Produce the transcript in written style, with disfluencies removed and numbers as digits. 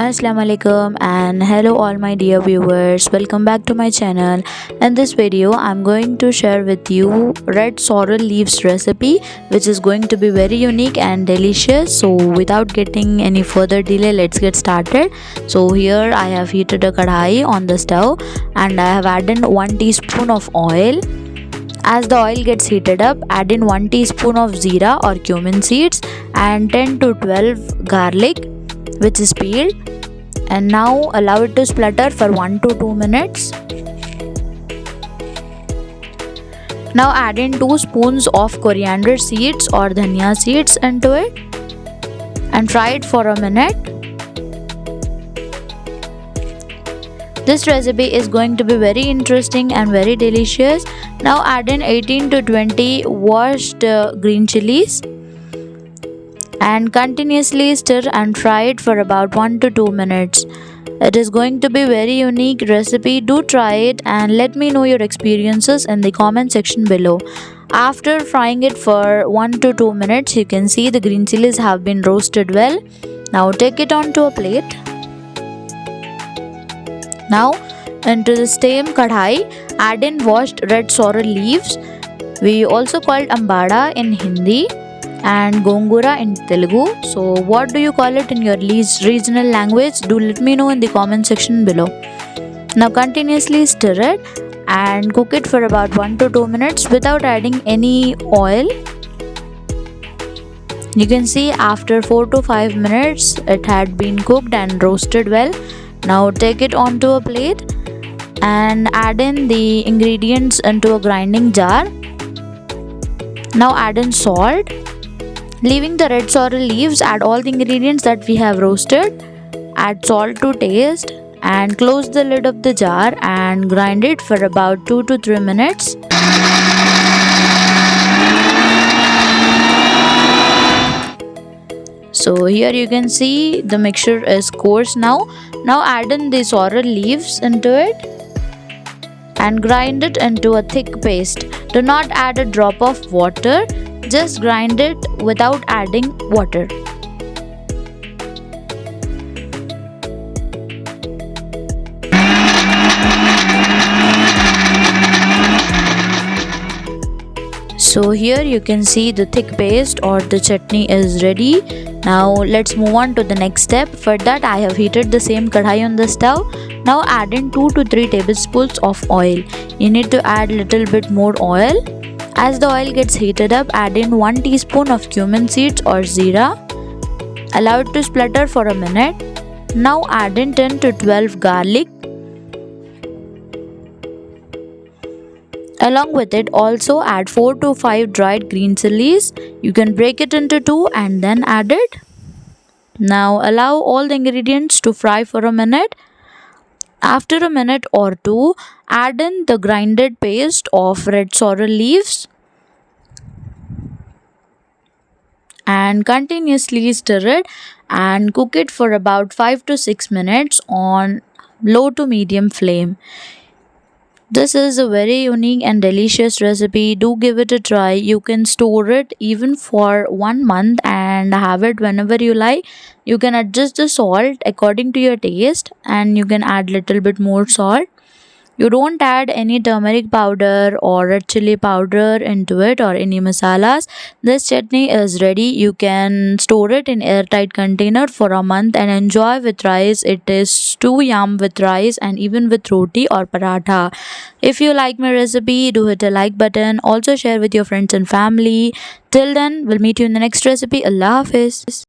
Assalamu alaikum and hello all my dear viewers, welcome back to my channel. In this video I'm going to share with you red sorrel leaves recipe, which is going to be very unique and delicious. So without getting any further delay, let's get started. So here I have heated a kadhai on the stove and I have added 1 teaspoon of oil. As the oil gets heated up, add in 1 teaspoon of jeera or cumin seeds and 10 to 12 garlic which is peeled, and now allow it to splutter for 1 to 2 minutes. Now add in 2 spoons of coriander seeds or dhania seeds into it and fry it for a minute. This recipe is going to be very interesting and very delicious. Now add in 18 to 20 washed green chilies and continuously stir and fry it for about 1 to 2 minutes. It is going to be very unique recipe. Do try it and let me know your experiences in the comment section below. After frying it for 1 to 2 minutes, you can see the green chilies have been roasted well. Now take it onto a plate. Now into the same kadhai, add in washed red sorrel leaves. We also called Ambaada in Hindi and gongura in Telugu. So what do you call it in your regional language? Do let me know in the comment section below. Now continuously stir it and cook it for about 1 to 2 minutes without adding any oil. You can see after 4 to 5 minutes it had been cooked and roasted well. Now take it onto a plate and add in the ingredients into a grinding jar. Now add in salt. Leaving the red sorrel leaves, add all the ingredients that we have roasted. Add salt to taste and close the lid of the jar and grind it for about 2 to 3 minutes. So here you can see the mixture is coarse now. Now add in the sorrel leaves into it and grind it into a thick paste. Do not add a drop of water. Just grind it without adding water. So here you can see the thick paste or the chutney is ready. Now let's move on to the next step. For that I have heated the same kadhai on the stove. Now add in 2 to 3 tablespoons of oil. You need to add little bit more oil. As the oil gets heated up, add in 1 teaspoon of cumin seeds or jeera. Allow it to splutter for a minute. Now add in 10 to 12 garlic. Along with it, also add 4 to 5 dried green chilies. You can break it into 2 and then add it. Now allow all the ingredients to fry for a minute. After a minute or 2, add in the grinded paste of red sorrel leaves and continuously stir it and cook it for about 5 to 6 minutes on low to medium flame. This is a very unique and delicious recipe. Do give it a try. You can store it even for 1 month and have it whenever you like. You can adjust the salt according to your taste and you can add little bit more salt. You don't add any turmeric powder or red chili powder into it or any masalas. This chutney is ready. You can store it in airtight container for a month and enjoy with rice. It is too yum with rice and even with roti or paratha. If you like my recipe, do hit a like button. Also share with your friends and family. Till then, we'll meet you in the next recipe. Allah Hafiz.